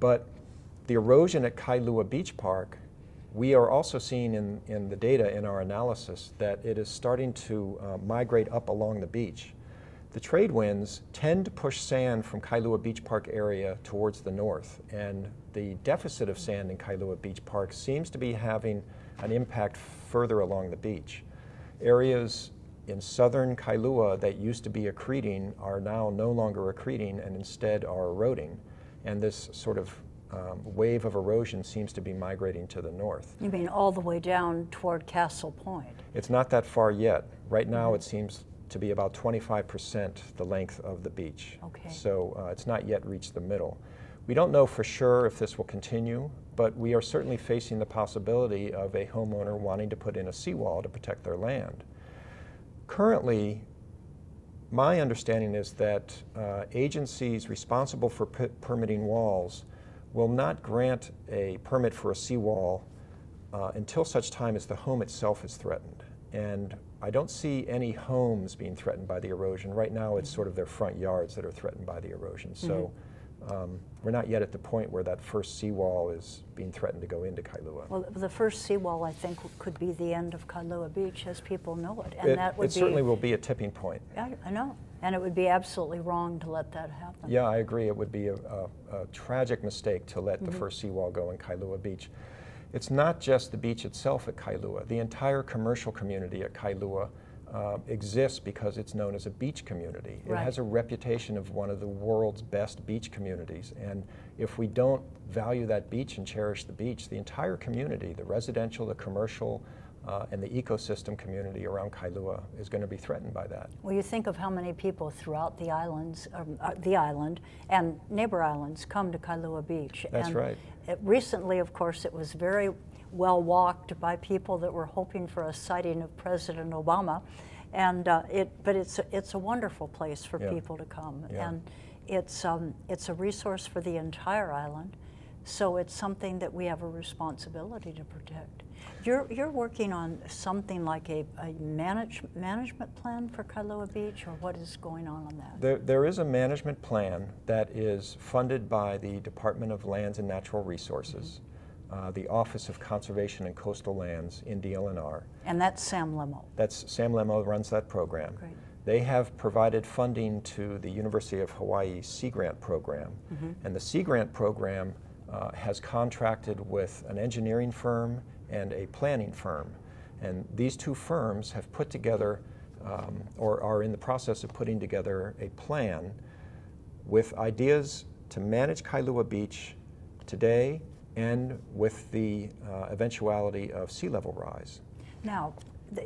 But the erosion at Kailua Beach Park, we are also seeing in the data in our analysis that it is starting to migrate up along the beach. The trade winds tend to push sand from Kailua Beach Park area towards the north, and the deficit of sand in Kailua Beach Park seems to be having an impact further along the beach. Areas in southern Kailua that used to be accreting are now no longer accreting and instead are eroding, and this sort of wave of erosion seems to be migrating to the north. You mean all the way down toward Castle Point? It's not that far yet. Right now it seems to be about 25% the length of the beach. Okay. So it's not yet reached the middle. We don't know for sure if this will continue, but we are certainly facing the possibility of a homeowner wanting to put in a seawall to protect their land. Currently, my understanding is that agencies responsible for permitting walls will not grant a permit for a seawall until such time as the home itself is threatened. And I don't see any homes being threatened by the erosion. Right now it's sort of their front yards that are threatened by the erosion. So we're not yet at the point where that first seawall is being threatened to go into Kailua. Well, the first seawall, I think, could be the end of Kailua Beach as people know it. And that would certainly will be a tipping point. Yeah, I know. And it would be absolutely wrong to let that happen. Yeah, I agree. It would be a tragic mistake to let the first seawall go in Kailua Beach. It's not just the beach itself at Kailua. The entire commercial community at Kailua exists because it's known as a beach community. It has a reputation of one of the world's best beach communities. And if we don't value that beach and cherish the beach, the entire community, the residential, the commercial, and the ecosystem community around Kailua is going to be threatened by that. Well, you think of how many people throughout the islands, the island and neighbor islands come to Kailua Beach. That's right. Recently, of course, it was very well walked by people that were hoping for a sighting of President Obama, and but it's a wonderful place for people to come, and it's a resource for the entire island. So it's something that we have a responsibility to protect. You're working on something like a management plan for Kailua Beach, or what is going on that? There is a management plan that is funded by the Department of Lands and Natural Resources, the Office of Conservation and Coastal Lands in DLNR. And that's Sam Lemo. That's Sam Lemo runs that program. Great. They have provided funding to the University of Hawaii Sea Grant program, and the Sea Grant program has contracted with an engineering firm and a planning firm. And these two firms have put together, or are in the process of putting together, a plan with ideas to manage Kailua Beach today and with the eventuality of sea level rise. Now,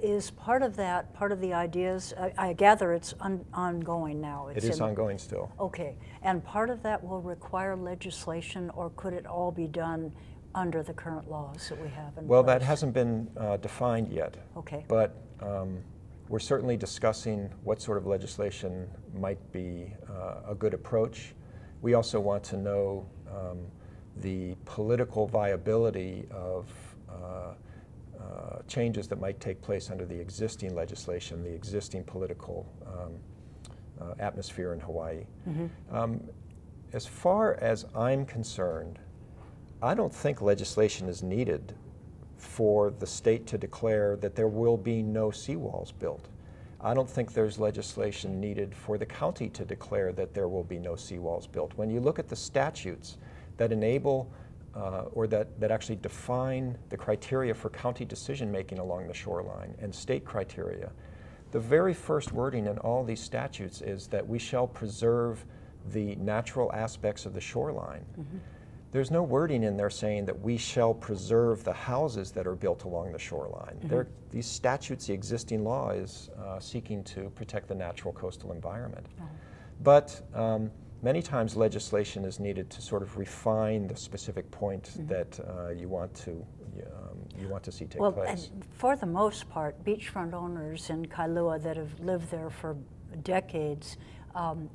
is part of that, part of the ideas, I gather it's ongoing now. It is ongoing still. Okay, and part of that will require legislation, or could it all be done under the current laws that we have in Well, place? that hasn't been defined yet. Okay. But we're certainly discussing what sort of legislation might be a good approach. We also want to know the political viability of changes that might take place under the existing legislation, the existing political atmosphere in Hawaii. As far as I'm concerned, I don't think legislation is needed for the state to declare that there will be no seawalls built. I don't think there's legislation needed for the county to declare that there will be no seawalls built. When you look at the statutes that enable or that actually define the criteria for county decision-making along the shoreline and state criteria, the very first wording in all these statutes is that we shall preserve the natural aspects of the shoreline. There's no wording in there saying that we shall preserve the houses that are built along the shoreline. These statutes, the existing law is seeking to protect the natural coastal environment. But many times legislation is needed to sort of refine the specific point that you want to see take place. And for the most part, beachfront owners in Kailua that have lived there for decades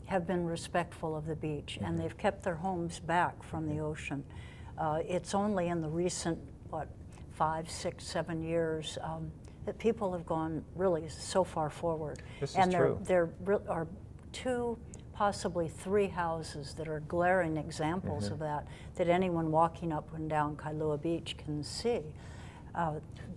have been respectful of the beach, and they've kept their homes back from the ocean. It's only in the recent, 5, 6, 7 years that people have gone really so far forward. This is true. There are two possibly 3 houses that are glaring examples of that anyone walking up and down Kailua Beach can see.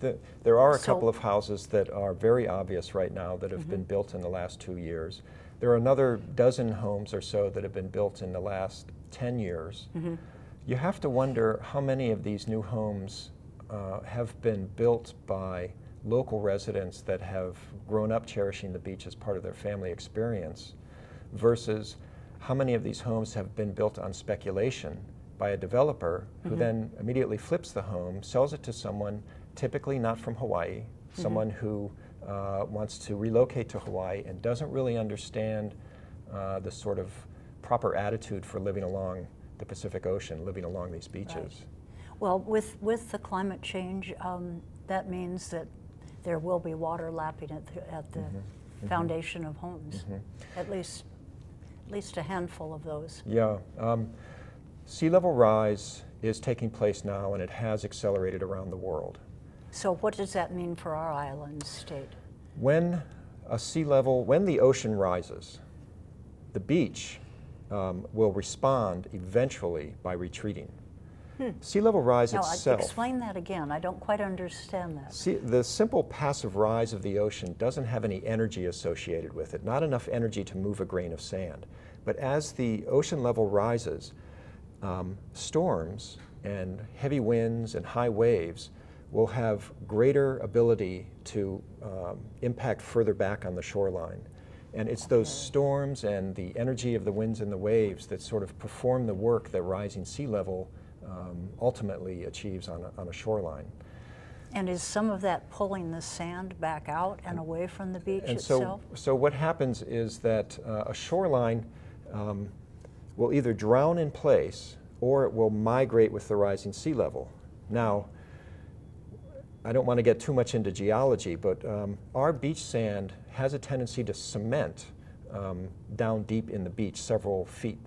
There are a couple of houses that are very obvious right now that have been built in the last 2 years. There are another dozen homes or so that have been built in the last 10 years. You have to wonder how many of these new homes have been built by local residents that have grown up cherishing the beach as part of their family experience versus how many of these homes have been built on speculation by a developer who then immediately flips the home, sells it to someone typically not from Hawaii, someone who wants to relocate to Hawaii and doesn't really understand the sort of proper attitude for living along the Pacific Ocean, living along these beaches. Right. Well, with the climate change, that means that there will be water lapping at the foundation of homes, at least a handful of those. Yeah. Sea level rise is taking place now, and it has accelerated around the world. So what does that mean for our island state? When the ocean rises, the beach will respond eventually by retreating. Sea level rise itself. Explain that again. I don't quite understand that. See, the simple passive rise of the ocean doesn't have any energy associated with it, not enough energy to move a grain of sand. But as the ocean level rises, storms and heavy winds and high waves will have greater ability to impact further back on the shoreline. And it's those storms and the energy of the winds and the waves that sort of perform the work that rising sea level ultimately achieves on a shoreline. And is some of that pulling the sand back out and away from the beach itself? So what happens is that a shoreline will either drown in place or it will migrate with the rising sea level. Now, I don't want to get too much into geology, but our beach sand has a tendency to cement down deep in the beach, several feet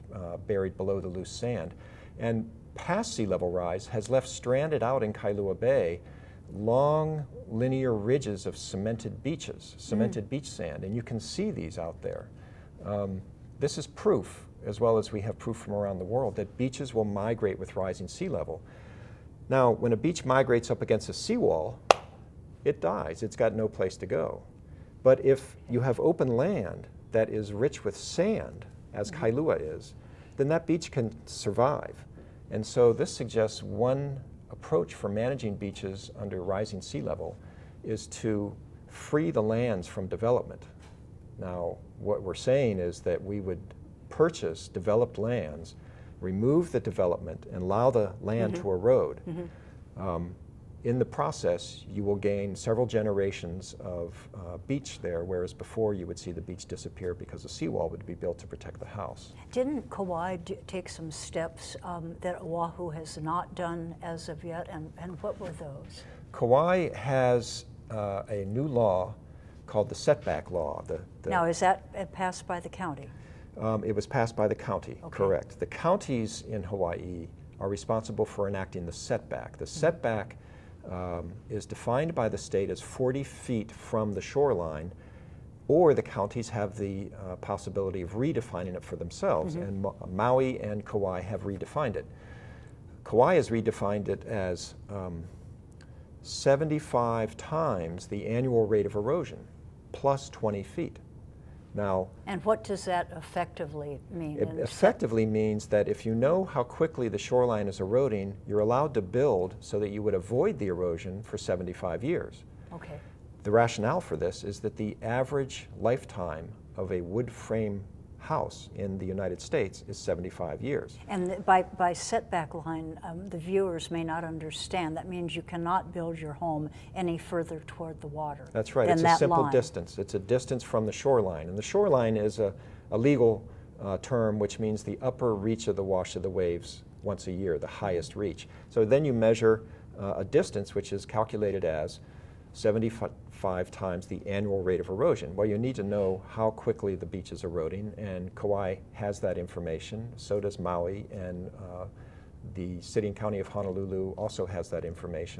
buried below the loose sand. And past sea level rise has left stranded out in Kailua Bay long linear ridges of cemented beaches, cemented beach sand, and you can see these out there. This is proof, as well as we have proof from around the world, that beaches will migrate with rising sea level. Now, when a beach migrates up against a seawall, it dies. It's got no place to go. But if you have open land that is rich with sand, as Kailua is, then that beach can survive. And so this suggests one approach for managing beaches under rising sea level is to free the lands from development. Now, what we're saying is that we would purchase developed lands, remove the development, and allow the land to erode. In the process, you will gain several generations of beach there, whereas before you would see the beach disappear because a seawall would be built to protect the house. Didn't Kauai take some steps that Oahu has not done as of yet, and what were those? Kauai has a new law called the setback law. Now, is that passed by the county? It was passed by the county, correct. The counties in Hawaii are responsible for enacting the setback. The setback is defined by the state as 40 feet from the shoreline, or the counties have the possibility of redefining it for themselves, and Maui and Kauai have redefined it. Kauai has redefined it as 75 times the annual rate of erosion, plus 20 feet. Now, and what does that effectively mean? It effectively means that if you know how quickly the shoreline is eroding, you're allowed to build so that you would avoid the erosion for 75 years. Okay. The rationale for this is that the average lifetime of a wood frame house in the United States is 75 years. And by setback line, the viewers may not understand. That means you cannot build your home any further toward the water. That's right. It's a simple distance. It's a distance from the shoreline. And the shoreline is a legal term which means the upper reach of the wash of the waves once a year, the highest reach. So then you measure a distance which is calculated as 75 times the annual rate of erosion. Well, you need to know how quickly the beach is eroding, and Kauai has that information. So does Maui, and the city and county of Honolulu also has that information.